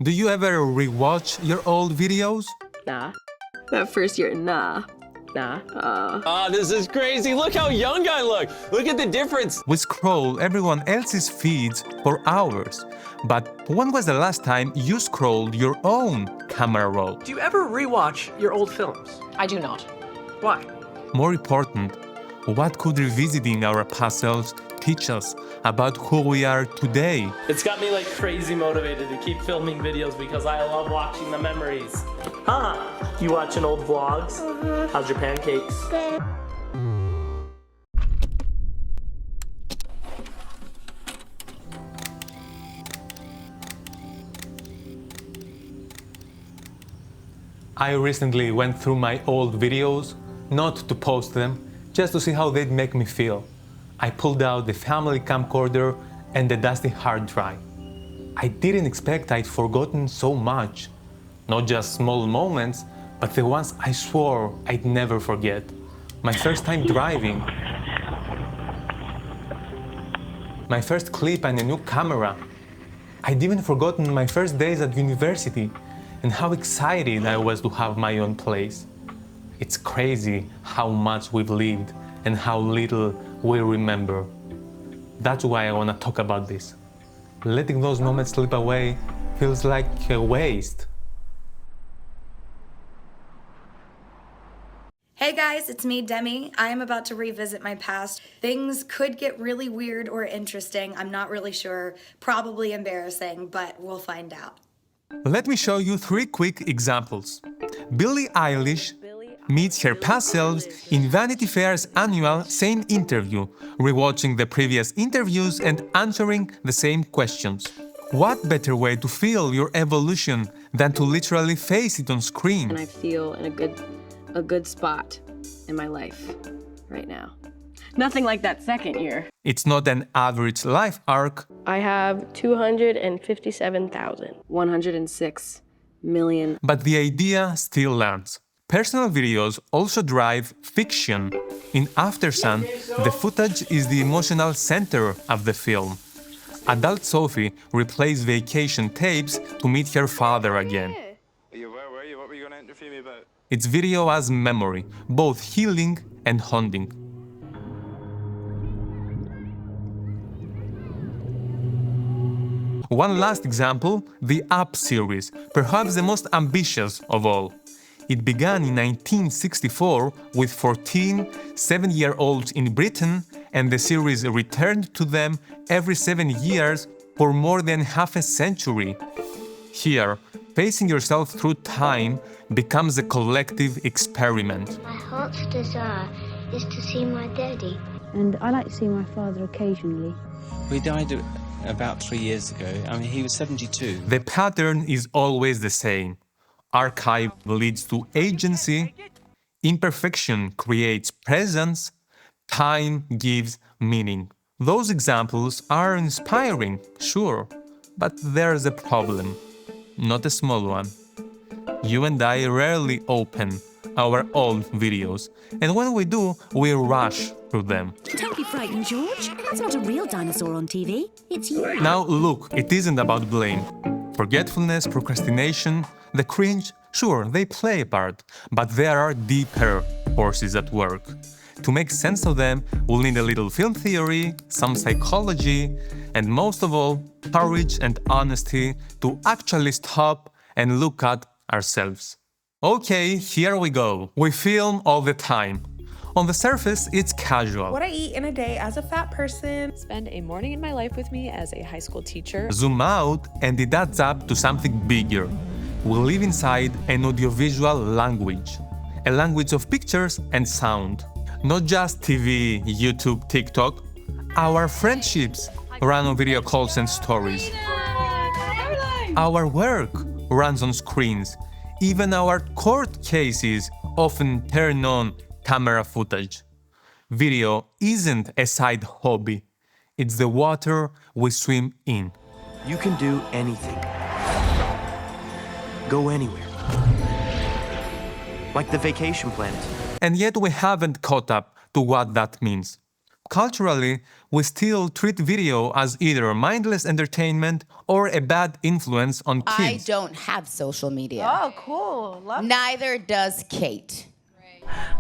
Do you ever rewatch your old videos? Nah. That first year, nah. This is crazy. Look how young I look. Look at the difference. We scroll everyone else's feeds for hours. But when was the last time you scrolled your own camera roll? Do you ever rewatch your old films? I do not. Why? More important, what could revisiting our past selves teach us about who we are today? It's got me like crazy motivated to keep filming videos because I love watching the memories. Huh? You watching old vlogs? How's your pancakes? I recently went through my old videos, not to post them, just to see how they'd make me feel. I pulled out the family camcorder and the dusty hard drive. I didn't expect I'd forgotten so much. Not just small moments, but the ones I swore I'd never forget. My first time driving. My first clip and a new camera. I'd even forgotten my first days at university and how excited I was to have my own place. It's crazy how much we've lived and how little we remember. That's why I want to talk about this. Letting those moments slip away feels like a waste. Hey guys, it's me, Demi. I am about to revisit my past. Things could get really weird or interesting. I'm not really sure. Probably embarrassing, but we'll find out. Let me show you 3 quick examples. Billie Eilish meets her past selves in Vanity Fair's annual Same Interview, rewatching the previous interviews and answering the same questions. What better way to feel your evolution than to literally face it on screen? And I feel in a good spot in my life right now. Nothing like that second year. It's not an average life arc. I have 257,000. 106 million. But the idea still lands. Personal videos also drive fiction. In Aftersun, the footage is the emotional center of the film. Adult Sophie replays vacation tapes to meet her father again. Where were you? What were you going to interview me about? It's video as memory, both healing and haunting. One last example, the Up series, perhaps the most ambitious of all. It began in 1964 with 14 7-year-olds in Britain, and the series returned to them every 7 years for more than half a century. Here, pacing yourself through time becomes a collective experiment. My heart's desire is to see my daddy. And I like to see my father occasionally. We died about 3 years ago. I mean, he was 72. The pattern is always the same. Archive leads to agency, imperfection creates presence, time gives meaning. Those examples are inspiring, sure, but there's a problem, not a small one. You and I rarely open our old videos, and when we do, we rush through them. Don't be frightened, George. That's not a real dinosaur on TV. It's you. Now look, it isn't about blame. Forgetfulness, procrastination, the cringe, sure, they play a part, but there are deeper forces at work. To make sense of them, we'll need a little film theory, some psychology, and most of all, courage and honesty to actually stop and look at ourselves. Okay, here we go. We film all the time. On the surface, it's casual. What I eat in a day as a fat person. Spend a morning in my life with me as a high school teacher. Zoom out and it adds up to something bigger. We live inside an audiovisual language, a language of pictures and sound. Not just TV, YouTube, TikTok. Our friendships run on video calls and stories. Our work runs on screens. Even our court cases often turn on camera footage. Video isn't a side hobby. It's the water we swim in. You can do anything. Go anywhere. Like the vacation planet. And yet we haven't caught up to what that means. Culturally, we still treat video as either mindless entertainment or a bad influence on kids. I don't have social media. Oh, cool. Neither does Kate.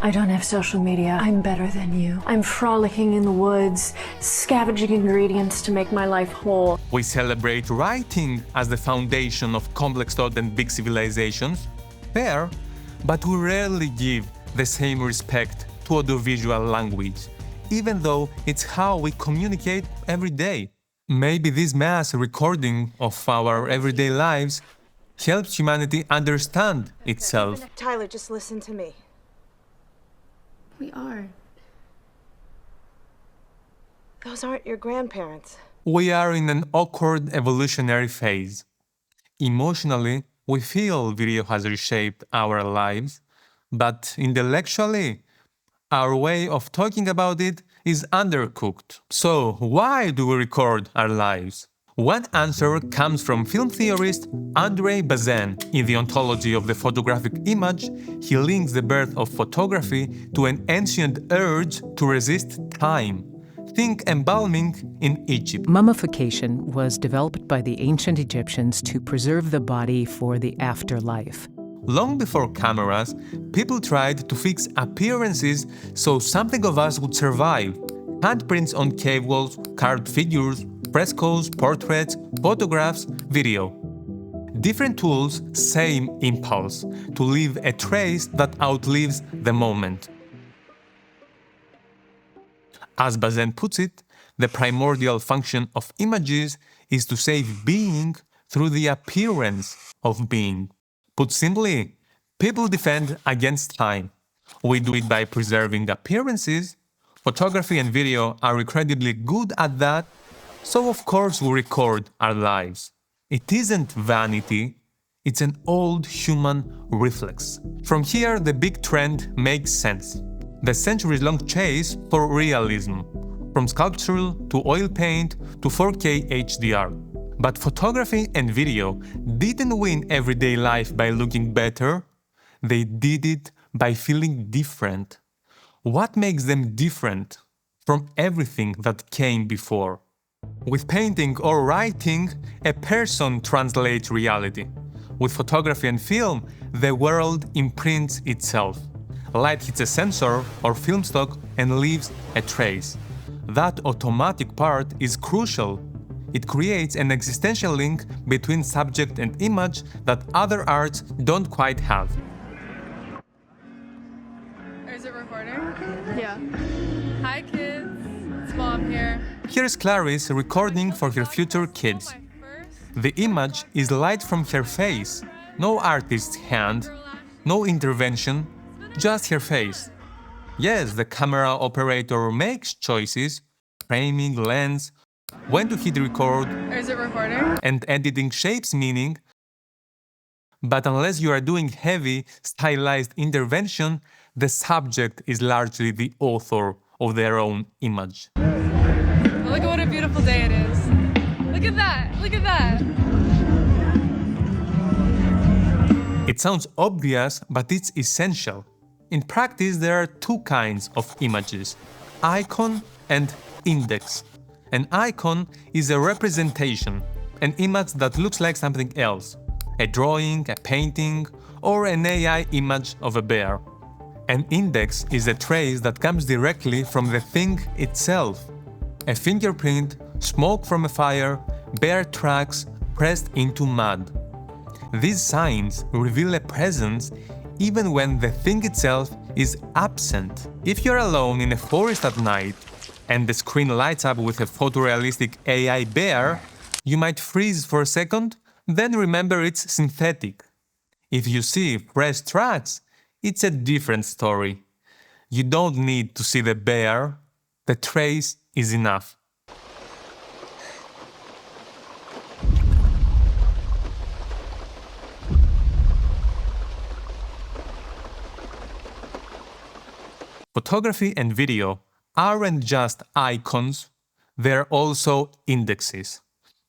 I don't have social media. I'm better than you. I'm frolicking in the woods, scavenging ingredients to make my life whole. We celebrate writing as the foundation of complex thought and big civilizations. Fair, but we rarely give the same respect to audiovisual language, even though it's how we communicate every day. Maybe this mass recording of our everyday lives helps humanity understand itself. Tyler, just listen to me. We are. Those aren't your grandparents. We are in an awkward evolutionary phase. Emotionally, we feel video has reshaped our lives, but intellectually, our way of talking about it is undercooked. So, why do we record our lives? One answer comes from film theorist Andrei Bazin. In the ontology of the photographic image, he links the birth of photography to an ancient urge to resist time. Think embalming in Egypt. Mummification was developed by the ancient Egyptians to preserve the body for the afterlife. Long before cameras, people tried to fix appearances so something of us would survive. Handprints on cave walls, carved figures, frescoes, portraits, photographs, video. Different tools, same impulse, to leave a trace that outlives the moment. As Bazin puts it, the primordial function of images is to save being through the appearance of being. Put simply, people defend against time. We do it by preserving appearances. Photography and video are incredibly good at that, so of course we record our lives. It isn't vanity, it's an old human reflex. From here, the big trend makes sense. The centuries-long chase for realism, from sculptural to oil paint to 4K HDR. But photography and video didn't win everyday life by looking better, they did it by feeling different. What makes them different from everything that came before? With painting or writing, a person translates reality. With photography and film, the world imprints itself. Light hits a sensor or film stock and leaves a trace. That automatic part is crucial. It creates an existential link between subject and image that other arts don't quite have. Is it recording? Yeah. Hi kids, it's Mom here. Here's Clarice recording for her future kids. The image is light from her face, no artist's hand, no intervention, just her face. Yes, the camera operator makes choices, framing, lens, when to hit record, Is it recording? and editing shapes meaning, but unless you are doing heavy, stylized intervention, the subject is largely the author of their own image. Look at what a beautiful day it is. Look at that, look at that. It sounds obvious, but it's essential. In practice, there are two kinds of images, icon and index. An icon is a representation, an image that looks like something else, a drawing, a painting, or an AI image of a bear. An index is a trace that comes directly from the thing itself. A fingerprint, smoke from a fire, bear tracks pressed into mud. These signs reveal a presence even when the thing itself is absent. If you're alone in a forest at night and the screen lights up with a photorealistic AI bear, you might freeze for a second, then remember it's synthetic. If you see fresh tracks, it's a different story. You don't need to see the bear, the trace is enough. Photography and video aren't just icons, they're also indexes.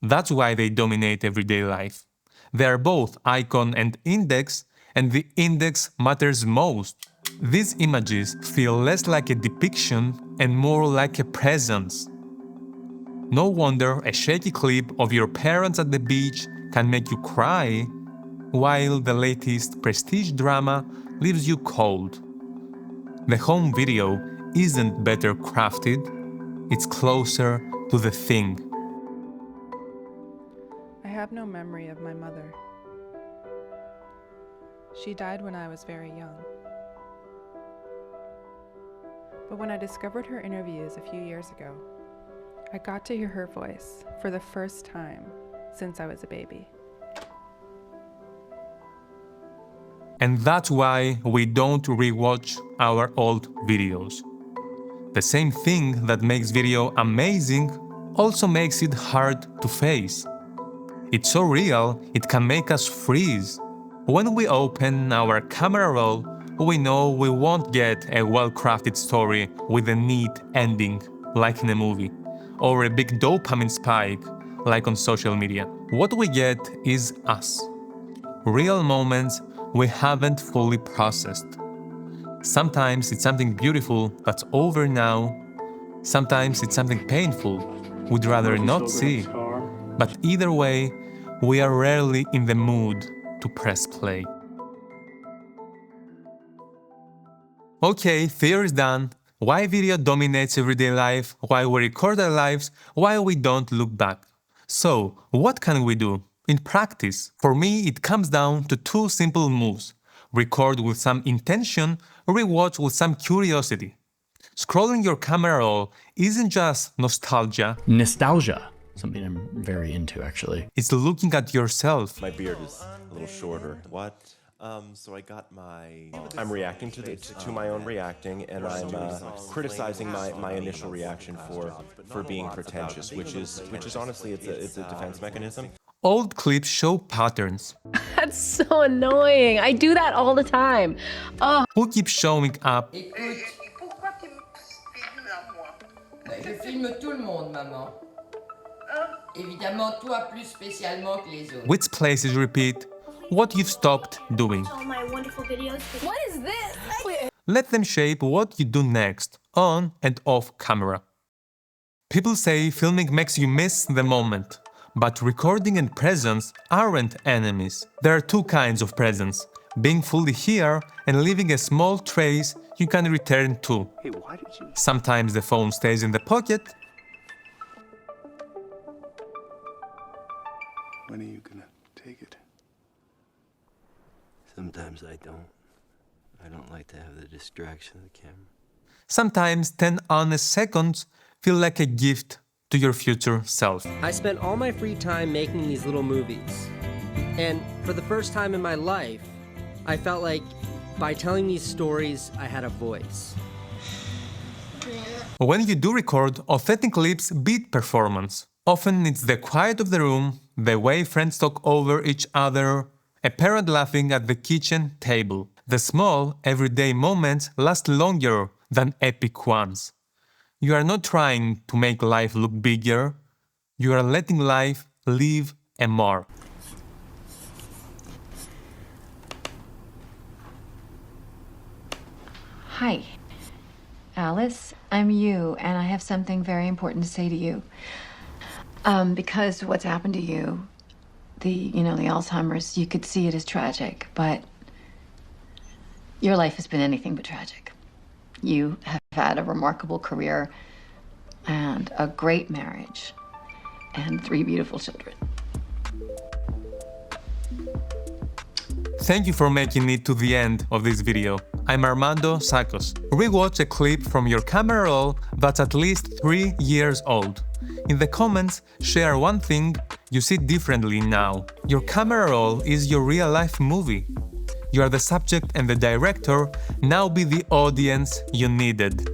That's why they dominate everyday life. They're both icon and index, and the index matters most. These images feel less like a depiction and more like a presence. No wonder a shaky clip of your parents at the beach can make you cry, while the latest prestige drama leaves you cold. The home video isn't better crafted, it's closer to the thing. I have no memory of my mother. She died when I was very young. But when I discovered her interviews a few years ago, I got to hear her voice for the first time since I was a baby. And that's why we don't rewatch our old videos. The same thing that makes video amazing also makes it hard to face. It's so real, it can make us freeze. When we open our camera roll, we know we won't get a well-crafted story with a neat ending, like in a movie, or a big dopamine spike, like on social media. What we get is us. Real moments we haven't fully processed. Sometimes it's something beautiful that's over now. Sometimes it's something painful we'd rather not see. But either way, we are rarely in the mood to press play. Okay, theory is done. Why video dominates everyday life, why we record our lives, why we don't look back. So, what can we do? In practice, for me it comes down to two simple moves. Record with some intention, rewatch with some curiosity. Scrolling your camera roll isn't just nostalgia. Nostalgia. Something I'm very into, actually. It's looking at yourself. My beard is a little shorter. What? So I'm reacting to my own reacting, and I'm criticizing my initial reaction for being pretentious, which is honestly it's a defense mechanism. Old clips show patterns. That's so annoying. I do that all the time. Oh. Who keeps showing up? Je filme tout le monde, maman. Évidemment, toi plus spécialement que les autres. Which places repeat? What you've stopped doing. All my wonderful videos. What is this? Let them shape what you do next, on and off camera. People say filming makes you miss the moment, but recording and presence aren't enemies. There are two kinds of presence: being fully here and leaving a small trace you can return to. Hey, why did you? Sometimes the phone stays in the pocket. When are you gonna take it? Sometimes I don't. I don't like to have the distraction of the camera. Sometimes 10 honest seconds feel like a gift to your future self. I spent all my free time making these little movies. And for the first time in my life, I felt like by telling these stories, I had a voice. When you do record, authentic clips beat performance. Often it's the quiet of the room, the way friends talk over each other, a parent laughing at the kitchen table. The small, everyday moments last longer than epic ones. You are not trying to make life look bigger, you are letting life live a mark. Hi, Alice, I'm you, and I have something very important to say to you. Because what's happened to you, the Alzheimer's, you could see it as tragic, but your life has been anything but tragic. You have had a remarkable career and a great marriage and 3 beautiful children. Thank you for making it to the end of this video. I'm Armando Sacos. Rewatch a clip from your camera roll that's at least 3 years old. In the comments, share one thing you see differently now. Your camera roll is your real-life movie. You are the subject and the director, now be the audience you needed.